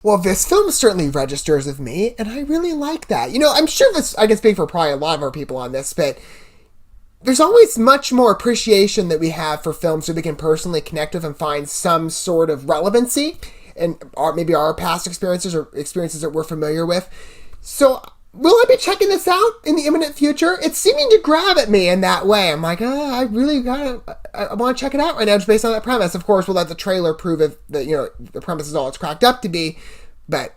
Well, this film certainly registers with me, and I really like that. You know, I'm sure this, I can speak for probably a lot of our people on this, but there's always much more appreciation that we have for films that we can personally connect with and find some sort of relevancy, and maybe our past experiences or experiences that we're familiar with. So, will I be checking this out in the imminent future? It's seeming to grab at me in that way. I'm like, I want to check it out right now just based on that premise. Of course, we'll let the trailer prove if the premise is all it's cracked up to be, but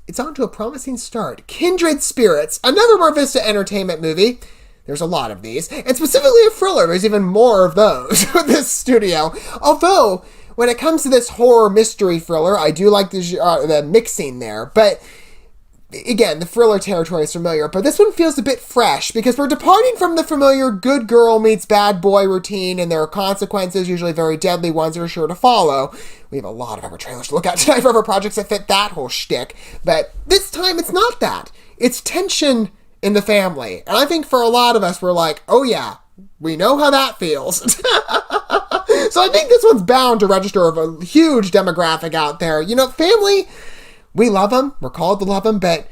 it's on to a promising start. Kindred Spirits, another Marvista Entertainment movie. There's a lot of these, and specifically a thriller. There's even more of those with this studio. Although, when it comes to this horror mystery thriller, I do like the mixing there, but again, the thriller territory is familiar, but this one feels a bit fresh because we're departing from the familiar good girl meets bad boy routine, and there are consequences, usually very deadly ones that are sure to follow. We have a lot of other trailers to look at tonight for other projects that fit that whole shtick, but this time it's not that. It's tension in the family. And I think for a lot of us, we're like, oh yeah, we know how that feels. So I think this one's bound to register of a huge demographic out there. You know, family, we love them. We're called to love them, but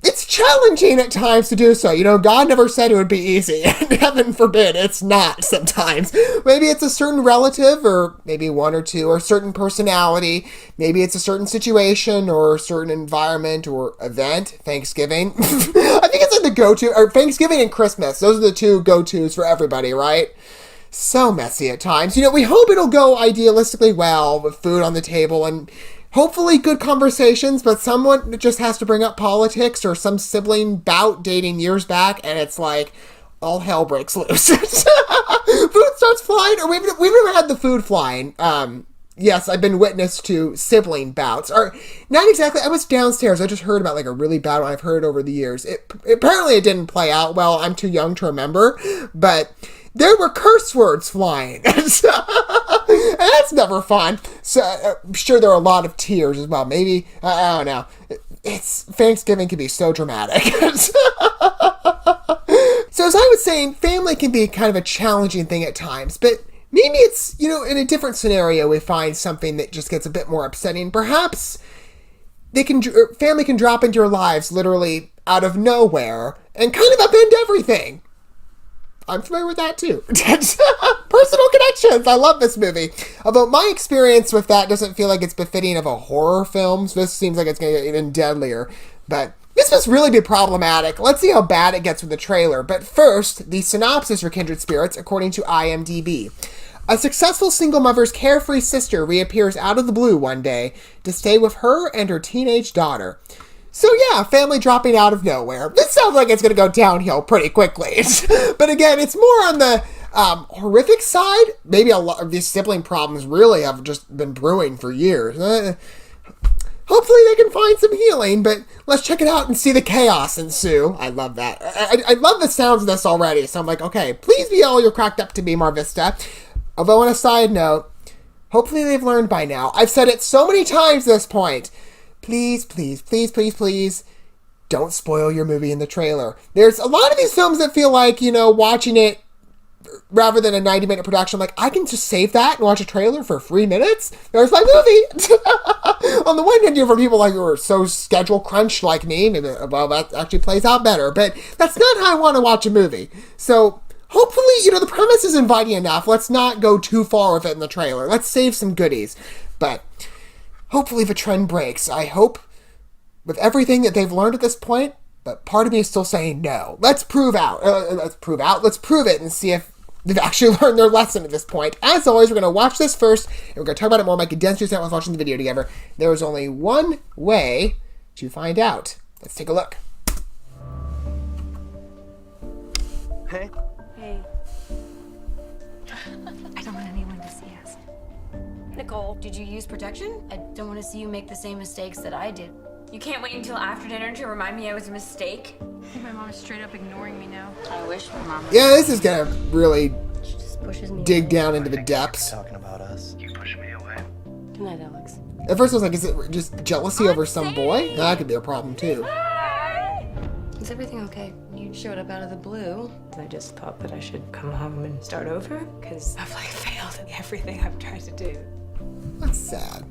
it's challenging at times to do so. You know, God never said it would be easy. And heaven forbid, it's not sometimes. Maybe it's a certain relative, or maybe one or two, or a certain personality. Maybe it's a certain situation, or a certain environment, or event. Thanksgiving. I think it's like the go-to, or Thanksgiving and Christmas. Those are the two go-tos for everybody, right? So messy at times. You know, we hope it'll go idealistically well with food on the table and hopefully good conversations, but someone just has to bring up politics or some sibling bout dating years back, and it's like all hell breaks loose. Food starts flying, or we've never had the food flying. Yes, I've been witness to sibling bouts. Or not exactly. I was downstairs. I just heard about like a really bad one. I've heard over the years. Apparently it didn't play out well. I'm too young to remember, but there were curse words flying. And that's never fun. So I'm sure there are a lot of tears as well. Maybe, I don't know. Thanksgiving can be so dramatic. So as I was saying, family can be kind of a challenging thing at times, but maybe it's, you know, in a different scenario we find something that just gets a bit more upsetting. Perhaps family can drop into your lives literally out of nowhere and kind of upend everything. I'm familiar with that too. Personal connections. I love this movie. Although my experience with that doesn't feel like it's befitting of a horror film. So this seems like it's going to get even deadlier. But this must really be problematic. Let's see how bad it gets with the trailer. But first, the synopsis for Kindred Spirits, according to IMDb. A successful single mother's carefree sister reappears out of the blue one day to stay with her and her teenage daughter. So yeah, family dropping out of nowhere. This sounds like it's going to go downhill pretty quickly. But again, it's more on the horrific side. Maybe a lot of these sibling problems really have just been brewing for years. Hopefully they can find some healing, but let's check it out and see the chaos ensue. I love that. I love the sounds of this already, so I'm like, okay, please be all you're cracked up to be, Marvista. Although on a side note, hopefully they've learned by now. I've said it so many times at this point. Please, please, please, please, please, don't spoil your movie in the trailer. There's a lot of these films that feel like, you know, watching it rather than a 90-minute production, like, I can just save that and watch a trailer for 3 minutes. There's my movie. On the one hand, you have people like who are so schedule crunched like me. Maybe, well, that actually plays out better. But that's not how I want to watch a movie. So hopefully, you know, the premise is inviting enough. Let's not go too far with it in the trailer. Let's save some goodies. But hopefully the trend breaks. I hope with everything that they've learned at this point, but part of me is still saying no. Let's prove it and see if they've actually learned their lesson at this point. As always, we're going to watch this first, and we're going to talk about it more. My condensed news while watching the video together. There is only one way to find out. Let's take a look. Hey. Hey. I don't want anyone to see us. Nicole, did you use protection? I don't want to see you make the same mistakes that I did. You can't wait until after dinner to remind me I was a mistake? I think my mom is straight up ignoring me now. I wish my mom. Yeah, this is going to really She just pushes me dig away. down into the depths. Talking about us. You push me away. Good night, Alex. At first I was like, is it just jealousy over some boy? That could be a problem too. Is everything okay? You You showed up out of the blue. I just thought that I should come home and start over because I've like failed at everything I've tried to do. That's sad.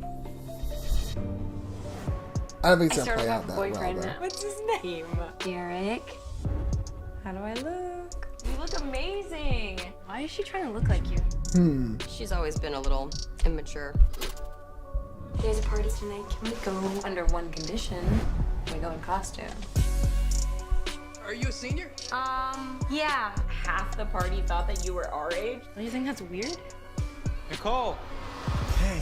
I don't think it's I gonna sort play of out have a that well, boyfriend though. now. What's his name? Derek. How do I look? You look amazing. Why is she trying to look like you? She's always been a little immature. There's a party tonight. Can we go? Under one condition, we go in costume. Are you a senior? Yeah. Half the party thought that you were our age. Do you think that's weird? Nicole. Hey,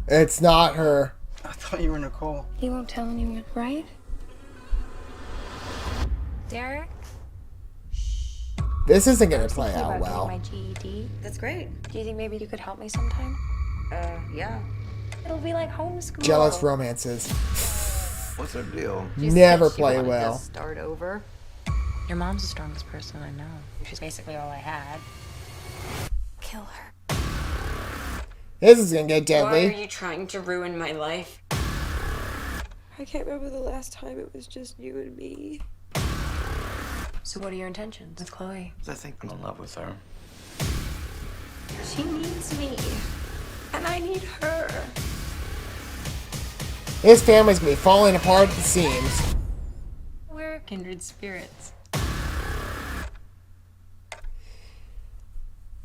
It's not her. I thought you were Nicole. He won't tell anyone, right? Derek? This isn't gonna play Thinking out about well. getting my GED. That's great. Do you think maybe you could help me sometime? Yeah. It'll be like homeschool. Jealous romances What's our deal? never She play wanted well. to start over. Your mom's the strongest person I know. She's basically all I had. Kill her. This is gonna get Why are deadly. you trying to ruin my life? I can't remember the last time it was just you and me. So what are your intentions with Chloe? I think I'm in love with her. She needs me. And I need her. This family's gonna be falling apart at the seams. We're kindred spirits.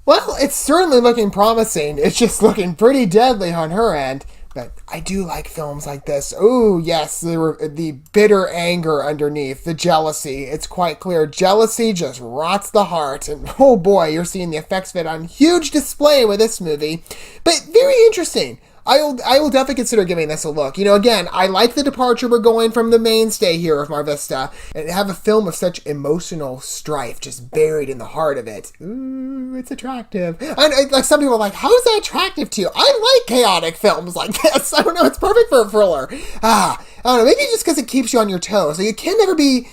Well, it's certainly looking promising. It's just looking pretty deadly on her end. But I do like films like this. Oh, yes, the bitter anger underneath, the jealousy. It's quite clear. Jealousy just rots the heart. And oh boy, you're seeing the effects of it on huge display with this movie. But very interesting. I will definitely consider giving this a look. You know, again, I like the departure we're going from the mainstay here of Marvista, and to have a film of such emotional strife just buried in the heart of it. Ooh, it's attractive. And like some people are like, how is that attractive to you? I like chaotic films like this. I don't know, it's perfect for a thriller. I don't know, maybe just because it keeps you on your toes. So you can never be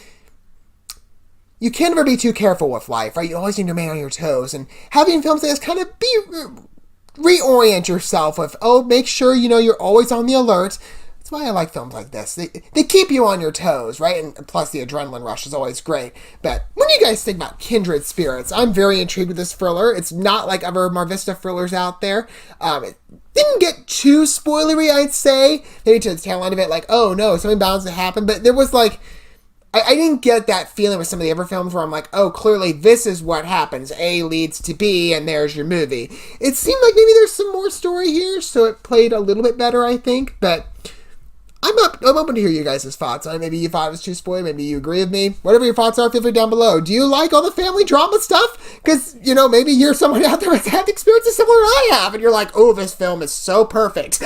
too careful with life, right? You always need to remain on your toes, and having films like this kind of reorient yourself with, make sure, you're always on the alert. That's why I like films like this. They keep you on your toes, right? And plus the adrenaline rush is always great. But when you guys think about Kindred Spirits, I'm very intrigued with this thriller. It's not like other Marvista thrillers out there. It didn't get too spoilery, I'd say. Maybe to the tail end of it, like, oh no, something bound to happen. But there was like, I didn't get that feeling with some of the other films where I'm like, oh, clearly this is what happens. A leads to B, and there's your movie. It seemed like maybe there's some more story here, so it played a little bit better, I think. But I'm open to hear you guys' thoughts on it. Maybe you thought it was too spoiled. Maybe you agree with me. Whatever your thoughts are, feel free down below. Do you like all the family drama stuff? Because, maybe you're someone out there that's had experiences similar to I have, and you're like, oh, this film is so perfect.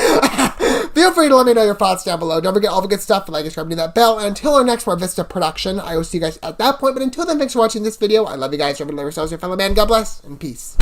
Feel free to let me know your thoughts down below. Don't forget all the good stuff, like, subscribe, to that bell. And until our next Marvista production, I will see you guys at that point. But until then, thanks for watching this video. I love you guys. Remember to love yourselves, your fellow man. God bless, and peace.